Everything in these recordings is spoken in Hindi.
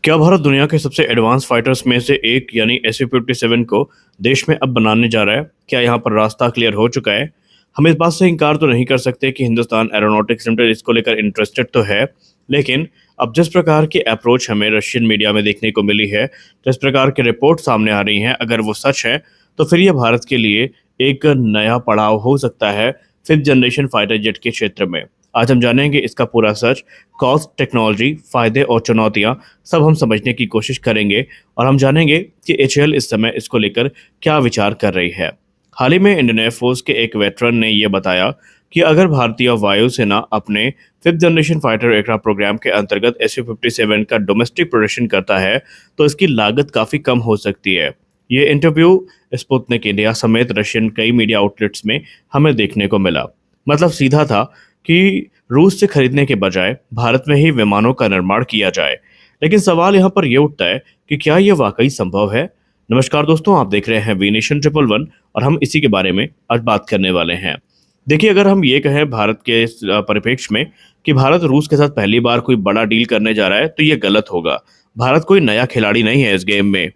क्या भारत दुनिया के सबसे एडवांस फाइटर्स में से एक यानी SU-57 को देश में अब बनाने जा रहा है? क्या यहाँ पर रास्ता क्लियर हो चुका है? हम इस बात से इनकार तो नहीं कर सकते कि हिंदुस्तान एरोनॉटिक्स लिमिटेड इसको लेकर इंटरेस्टेड तो है, लेकिन अब जिस प्रकार की अप्रोच हमें रशियन मीडिया में देखने को मिली है, जिस प्रकार की रिपोर्ट सामने आ रही हैं, अगर वो सच है, तो फिर ये भारत के लिए एक नया पड़ाव हो सकता है फिफ्थ जनरेशन फाइटर जेट के क्षेत्र में। आज हम जानेंगे इसका पूरा सच, कॉस्ट, टेक्नोलॉजी, फायदे और चुनौतियां सब हम समझने की कोशिश करेंगे और हम जानेंगे कि एचएएल इस समय इसको लेकर क्या विचार कर रही है। हाल ही में इंडियन एयरफोर्स के एक वेटरन ने यह बताया कि अगर भारतीय वायुसेना अपने fifth generation fighter aircraft programme के अंतर्गत SU-57 का डोमेस्टिक प्रोडक्शन करता है तो इसकी लागत काफ़ी कम हो सकती है। ये इंटरव्यू स्पुतनिक इंडिया समेत रशियन कई मीडिया आउटलेट्स में हमें देखने को मिला। मतलब सीधा था कि रूस से खरीदने के बजाय भारत में ही विमानों का निर्माण किया जाए। लेकिन सवाल यहाँ पर यह उठता है कि क्या यह वाकई संभव है? नमस्कार दोस्तों, आप देख रहे हैं वी नेशन 111 और हम इसी के बारे में आज बात करने वाले हैं। देखिए, अगर हम ये कहें भारत के इस परिप्रेक्ष्य में कि भारत रूस के साथ पहली बार कोई बड़ा डील करने जा रहा है, तो ये गलत होगा। भारत कोई नया खिलाड़ी नहीं है इस गेम में।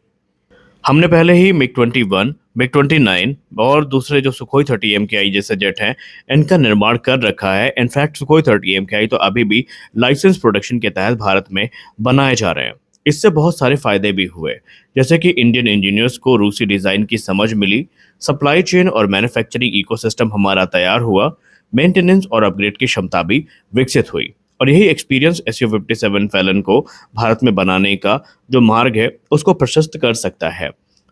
हमने पहले ही मिग-21, मिग-29 और दूसरे जो सुखोई 30 MKI जैसे जेट हैं, इनका निर्माण कर रखा है। इनफैक्ट सुखोई 30 MKI तो अभी भी लाइसेंस प्रोडक्शन के तहत भारत में बनाए जा रहे हैं। इससे बहुत सारे फायदे भी हुए, जैसे कि इंडियन इंजीनियर्स को रूसी डिज़ाइन की समझ मिली, सप्लाई चेन और मैन्युफैक्चरिंग इकोसिस्टम हमारा तैयार हुआ, मेंटेनेंस और अपग्रेड की क्षमता भी विकसित हुई। और यही एक्सपीरियंस SU-57 फैलन को भारत में बनाने का जो मार्ग है उसको प्रशस्त कर सकता है।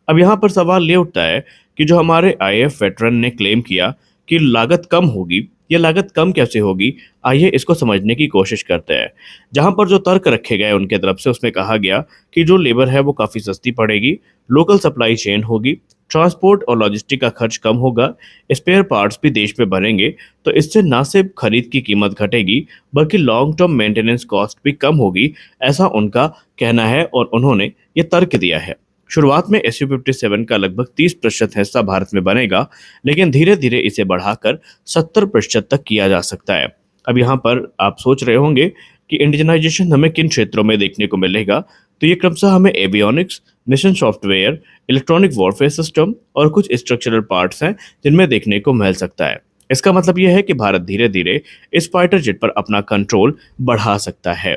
अब यहाँ पर सवाल ये उठता है कि जो हमारे IAF वेटरन ने क्लेम किया कि लागत कम होगी, ये लागत कम कैसे होगी? आइए इसको समझने की कोशिश करते हैं। जहाँ पर जो तर्क रखे गए उनके तरफ से, उसमें कहा गया कि जो लेबर है वो काफ़ी सस्ती पड़ेगी, लोकल सप्लाई चेन होगी, ट्रांसपोर्ट और लॉजिस्टिक का खर्च कम होगा, स्पेयर पार्ट्स भी देश में बनेंगे, तो इससे न सिर्फ खरीद की कीमत घटेगी बल्कि लॉन्ग टर्म मेंटेनेंस कॉस्ट भी कम होगी, ऐसा उनका कहना है और उन्होंने ये तर्क दिया है। शुरुआत में SU-57 का लगभग 30% हिस्सा भारत में बनेगा, लेकिन धीरे धीरे इसे बढ़ाकर 70% तक किया जा सकता है। अब यहाँ पर आप सोच रहे होंगे कि इंडिजनाइजेशन हमें किन क्षेत्रों में देखने को मिलेगा, तो ये क्रमशः हमें avionics, mission software, electronic warfare system और कुछ स्ट्रक्चरल पार्ट्स हैं जिनमें देखने को मिल सकता है। इसका मतलब यह है कि भारत धीरे धीरे इस फाइटर जेट पर अपना कंट्रोल बढ़ा सकता है।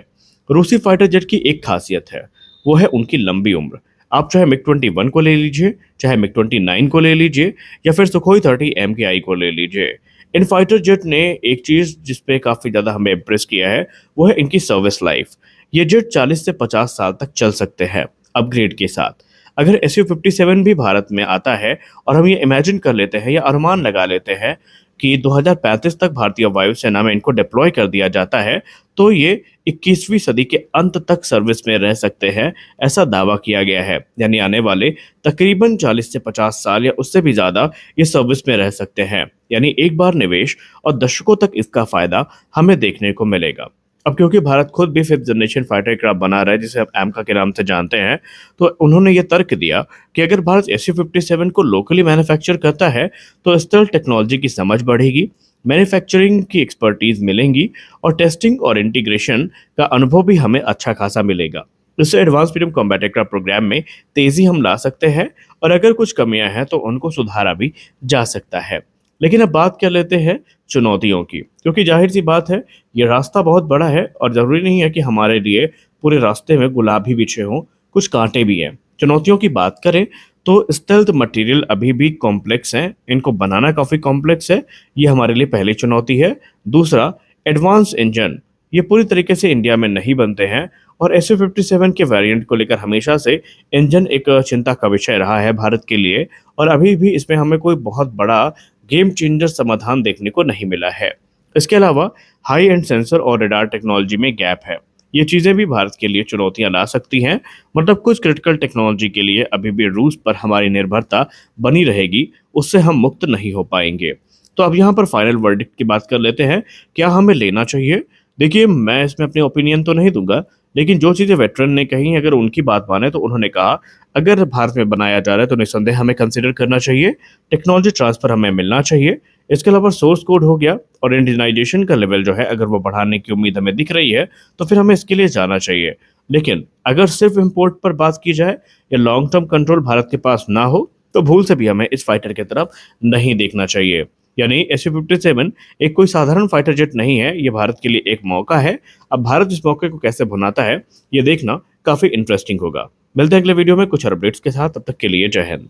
रूसी फाइटर जेट की एक खासियत है, वो है उनकी लंबी उम्र। आप चाहे मिग-21 को ले लीजिए, चाहे मिग-29 को ले लीजिए या फिर सुखोई 30 MKI को ले लीजिए। इन फाइटर जेट ने एक चीज़ जिस पे काफ़ी ज़्यादा हमें इम्प्रेस किया है, वो है इनकी सर्विस लाइफ। ये जेट 40 से 50 साल तक चल सकते हैं अपग्रेड के साथ। अगर SU-57 भी भारत में आता है और हम ये इमेजिन कर लेते हैं या अनुमान लगा लेते हैं कि 2035 तक भारतीय वायुसेना में इनको डिप्लॉय कर दिया जाता है, तो ये 21वीं सदी के अंत तक सर्विस में रह सकते हैं, ऐसा दावा किया गया है। यानी आने वाले तकरीबन 40 से 50 साल या उससे भी ज़्यादा ये सर्विस में रह सकते हैं। यानी एक बार निवेश और दशकों तक इसका फ़ायदा हमें देखने को मिलेगा। अब क्योंकि भारत खुद भी फिफ्थ जनरेशन फाइटर एयरक्राफ्ट बना रहा है, जिसे आप AMCA के नाम से जानते हैं, तो उन्होंने ये तर्क दिया कि अगर भारत SU-57 को लोकली मैन्युफैक्चर करता है तो स्थल टेक्नोलॉजी की समझ बढ़ेगी, मैन्युफैक्चरिंग की एक्सपर्टीज मिलेंगी और टेस्टिंग और इंटीग्रेशन का अनुभव भी हमें अच्छा खासा मिलेगा। इससे advance medium combat aircraft programme में तेज़ी हम ला सकते हैं और अगर कुछ कमियां हैं तो उनको सुधारा भी जा सकता है। लेकिन अब बात कर लेते हैं चुनौतियों की, क्योंकि जाहिर सी बात है ये रास्ता बहुत बड़ा है और ज़रूरी नहीं है कि हमारे लिए पूरे रास्ते में गुलाब ही बिछे हों, कुछ कांटे भी हैं। चुनौतियों की बात करें तो स्टेल्थ मटेरियल अभी भी कॉम्प्लेक्स हैं, इनको बनाना काफ़ी कॉम्प्लेक्स है, ये हमारे लिए पहली चुनौती है। दूसरा, एडवांस इंजन, ये पूरी तरीके से इंडिया में नहीं बनते हैं और SU-57 के वेरिएंट को लेकर हमेशा से इंजन एक चिंता का विषय रहा है भारत के लिए और अभी भी इसमें हमें कोई बहुत बड़ा गेम चेंजर समाधान देखने को नहीं मिला है। इसके अलावा हाई एंड सेंसर और रडार टेक्नोलॉजी में गैप है। ये चीज़ें भी भारत के लिए चुनौतियां ला सकती हैं। मतलब कुछ क्रिटिकल टेक्नोलॉजी के लिए अभी भी रूस पर हमारी निर्भरता बनी रहेगी, उससे हम मुक्त नहीं हो पाएंगे। तो अब यहाँ पर फाइनल वर्डिक्ट की बात कर लेते हैं, क्या हमें लेना चाहिए? देखिए, मैं इसमें अपनी ओपिनियन तो नहीं दूंगा, लेकिन जो चीज़ें वेटरन ने कही अगर उनकी बात माने तो उन्होंने कहा अगर भारत में बनाया जा रहा है तो निस्संदेह हमें कंसिडर करना चाहिए, टेक्नोलॉजी ट्रांसफ़र हमें मिलना चाहिए, इसके अलावा सोर्स कोड हो गया और इंडियनाइजेशन का लेवल जो है अगर वो बढ़ाने की उम्मीद हमें दिख रही है तो फिर हमें इसके लिए जाना चाहिए। लेकिन अगर सिर्फ इंपोर्ट पर बात की जाए या लॉन्ग टर्म कंट्रोल भारत के पास ना हो तो भूल से भी हमें इस फाइटर की तरफ नहीं देखना चाहिए। यानी SU-57 एक कोई साधारण फाइटर जेट नहीं है, ये भारत के लिए एक मौका है। अब भारत इस मौके को कैसे भुनाता है ये देखना काफी इंटरेस्टिंग होगा। मिलते हैं अगले वीडियो में कुछ और अपडेट्स के साथ, तब तक के लिए जय हिंद।